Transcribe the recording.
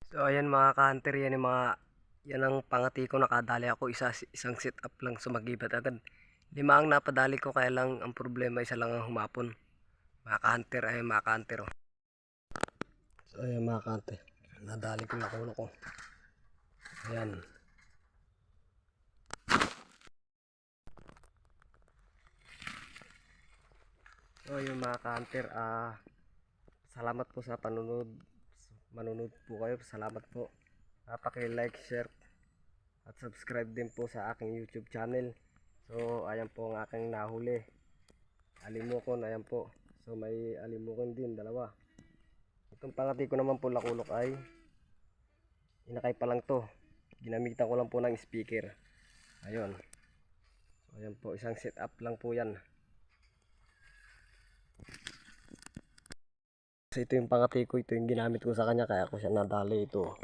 So ayan mga ka-hunter, yan yung mga yan ang pangati ko, nakadali ako isang sit up lang sumagibat agad. 5 ang napadali ko, kaya lang ang problema isa lang ang humapon. Mga ka-hunter, ayun mga ka-hunter, oh. So ayan mga ka-hunter, nadali ko yung kulo ko. Ayan. So yung mga ka-hunter, salamat po sa panunod. Manunod po kayo, salamat po. Paki-like, share at subscribe din po sa aking YouTube channel. So ayan po ang aking nahuli, alimokon, ayan po. So may alimokon din, dalawa. Itong pangati ko naman po lakulok ay inakay pa lang to, ginamitan ko lang po ng speaker. Ayun. So ayan po, isang setup lang po yan. So ito yung pangati ko, ito yung ginamit ko sa kanya, kaya ako siya nadali ito.